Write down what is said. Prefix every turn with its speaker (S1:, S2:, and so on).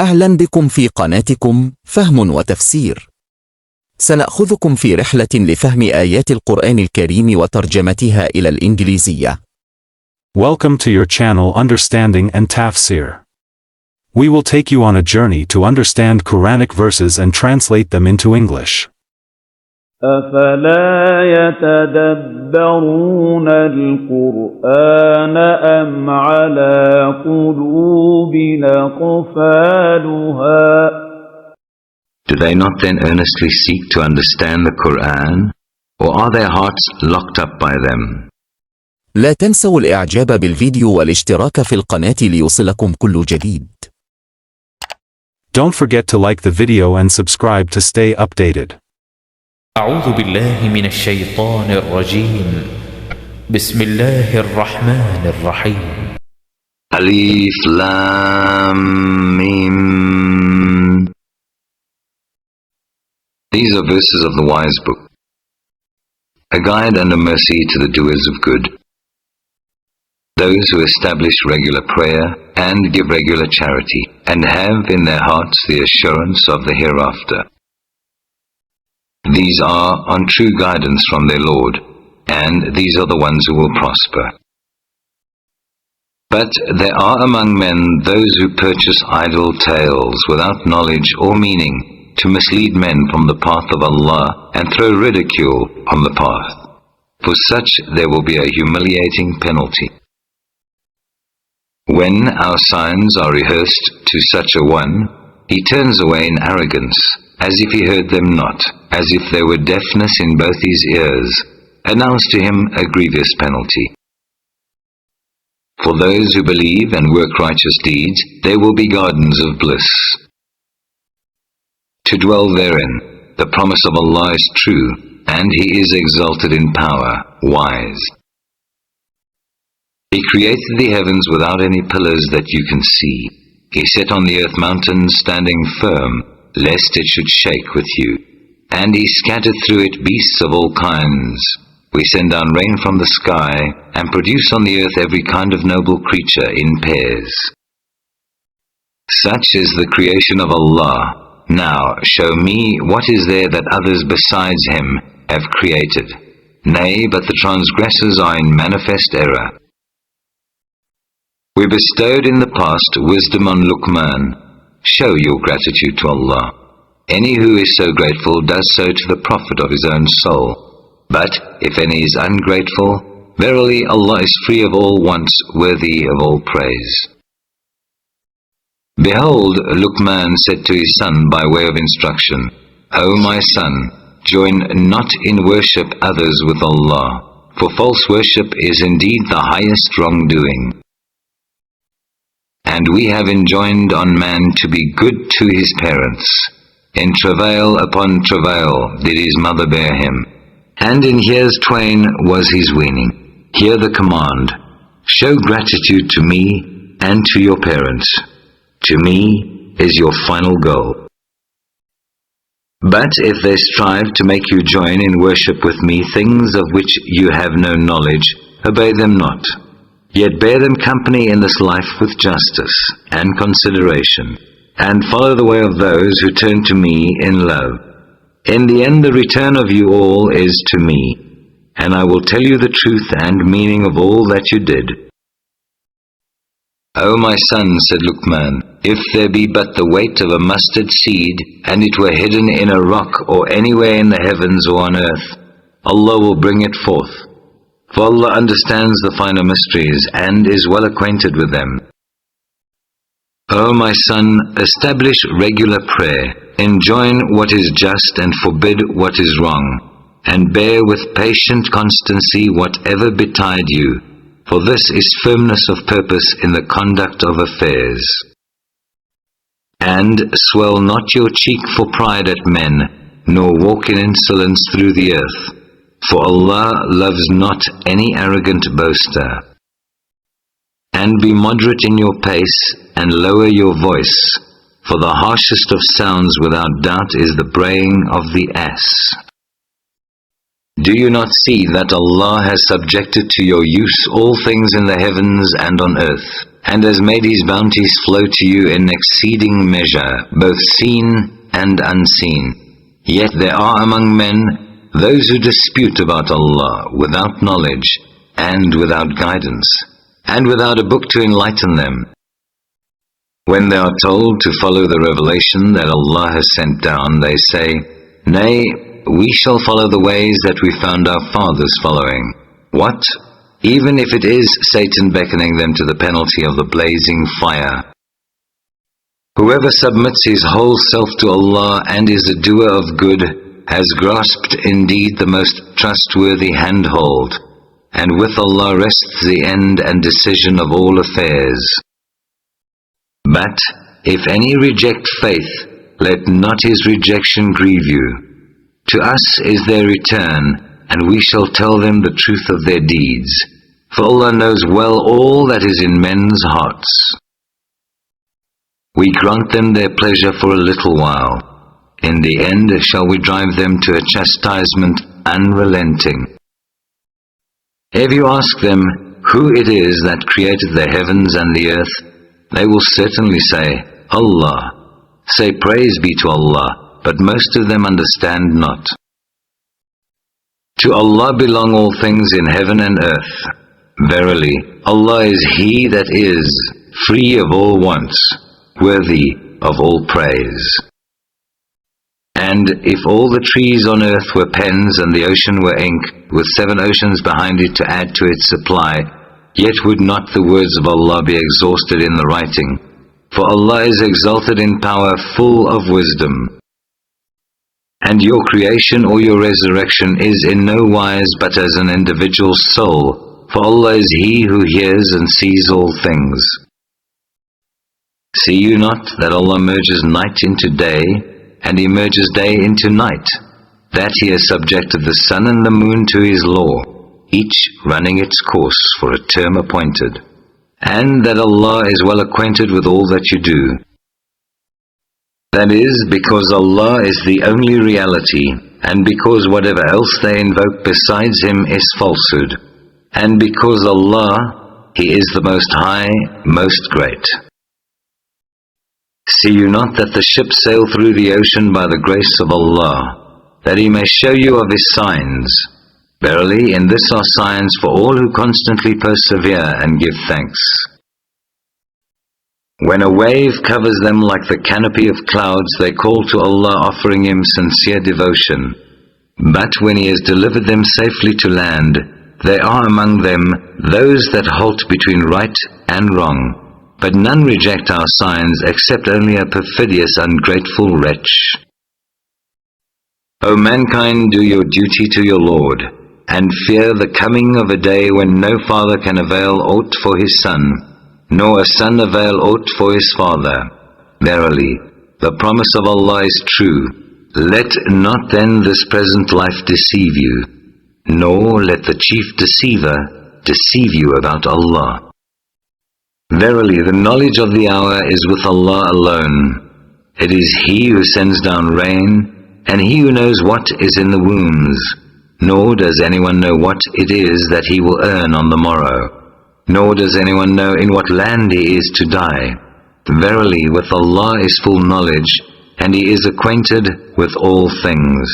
S1: أهلا بكم في قناتكم فهم وتفسير. سنأخذكم في رحلة لفهم آيات القرآن الكريم وترجمتها إلى الإنجليزية.
S2: Welcome to your channel Understanding and Tafsir. We will take you on a journey to understand Quranic verses and translate them into English.
S3: أَفَلَا يَتَدَبَّرُونَ الْقُرْآنَ أَمْ عَلَى قُلُوبٍ أَقْفَالُهَا
S4: Do they not then earnestly seek to understand the Quran, or are their hearts locked up by them?
S1: لا تنسوا الإعجاب بالفيديو والاشتراك في القناة ليوصلكم كل جديد.
S2: Don't forget to like the video and subscribe to stay updated.
S5: أعوذ بالله من الشيطان الرجيم. بسم الله الرحمن الرحيم.
S4: Alif Lam Mim. These are verses of the Wise book, a guide and a mercy to the doers of good, those who establish regular prayer and give regular charity, and have in their hearts the assurance of the hereafter. These are on true guidance from their Lord, and these are the ones who will prosper. But there are among men those who purchase idle tales without knowledge or meaning to mislead men from the path of Allah and throw ridicule on the path. For such there will be a humiliating penalty. When our signs are rehearsed to such a one, he turns away in arrogance, as if he heard them not, as if there were deafness in both his ears, announced to him a grievous penalty. For those who believe and work righteous deeds, there will be gardens of bliss. To dwell therein, the promise of Allah is true, and He is exalted in power, wise. He created the heavens without any pillars that you can see. He set on the earth mountains standing firm, lest it should shake with you. And He scattered through it beasts of all kinds. We send down rain from the sky, and produce on the earth every kind of noble creature in pairs. Such is the creation of Allah. Now show me what is there that others besides Him have created. Nay, but the transgressors are in manifest error. We bestowed in the past wisdom on Laqman. Show your gratitude to Allah. Any who is so grateful does so to the profit of his own soul. But if any is ungrateful, verily Allah is free of all wants, worthy of all praise. Behold, Laqman said to his son by way of instruction, O my son, join not in worship others with Allah, for false worship is indeed the highest wrongdoing. And we have enjoined on man to be good to his parents. In travail upon travail did his mother bear him, and in years twain was his weaning. Hear the command, show gratitude to me and to your parents. To me is your final goal. But if they strive to make you join in worship with me things of which you have no knowledge, obey them not. Yet bear them company in this life with justice and consideration, and follow the way of those who turn to me in love. In the end the return of you all is to me, and I will tell you the truth and meaning of all that you did. O my son, said Laqman, if there be but the weight of a mustard seed, and it were hidden in a rock or anywhere in the heavens or on earth, Allah will bring it forth. For Allah understands the finer mysteries and is well acquainted with them. O my son, establish regular prayer, enjoin what is just and forbid what is wrong, and bear with patient constancy whatever betide you, for this is firmness of purpose in the conduct of affairs. And swell not your cheek for pride at men, nor walk in insolence through the earth, for Allah loves not any arrogant boaster. And be moderate in your pace, and lower your voice, for the harshest of sounds without doubt is the braying of the ass. Do you not see that Allah has subjected to your use all things in the heavens and on earth, and has made His bounties flow to you in exceeding measure, both seen and unseen? Yet there are among men those who dispute about Allah without knowledge and without guidance, and without a book to enlighten them. When they are told to follow the revelation that Allah has sent down, they say, "Nay, we shall follow the ways that we found our fathers following." What? Even if it is Satan beckoning them to the penalty of the blazing fire. Whoever submits his whole self to Allah and is a doer of good has grasped indeed the most trustworthy handhold, and with Allah rests the end and decision of all affairs. But if any reject faith, let not his rejection grieve you. To us is their return, and we shall tell them the truth of their deeds. For Allah knows well all that is in men's hearts. We grant them their pleasure for a little while. In the end shall we drive them to a chastisement unrelenting. If you ask them who it is that created the heavens and the earth, they will certainly say, Allah. Say, praise be to Allah, but most of them understand not. To Allah belong all things in heaven and earth. Verily, Allah is He that is, free of all wants, worthy of all praise. And if all the trees on earth were pens and the ocean were ink, with 7 oceans behind it to add to its supply, yet would not the words of Allah be exhausted in the writing. For Allah is exalted in power, full of wisdom. And your creation or your resurrection is in no wise but as an individual soul, for Allah is He who hears and sees all things. See you not that Allah merges night into day, and He merges day into night, that He has subjected the sun and the moon to His law, each running its course for a term appointed, and that Allah is well acquainted with all that you do. That is, because Allah is the only reality, and because whatever else they invoke besides Him is falsehood, and because Allah, He is the Most High, Most Great. See you not that the ships sail through the ocean by the grace of Allah, that He may show you of His signs? Verily, in this are signs for all who constantly persevere and give thanks. When a wave covers them like the canopy of clouds, they call to Allah, offering Him sincere devotion. But when He has delivered them safely to land, there are among them those that halt between right and wrong. But none reject our signs except only a perfidious, ungrateful wretch. O mankind, do your duty to your Lord, and fear the coming of a day when no father can avail aught for his son, nor a son avail aught for his father. Verily, the promise of Allah is true. Let not then this present life deceive you, nor let the chief deceiver deceive you about Allah. Verily, the knowledge of the hour is with Allah alone. It is He who sends down rain, and He who knows what is in the wombs. Nor does anyone know what it is that he will earn on the morrow. Nor does anyone know in what land he is to die. Verily, with Allah is full knowledge, and He is acquainted with all things.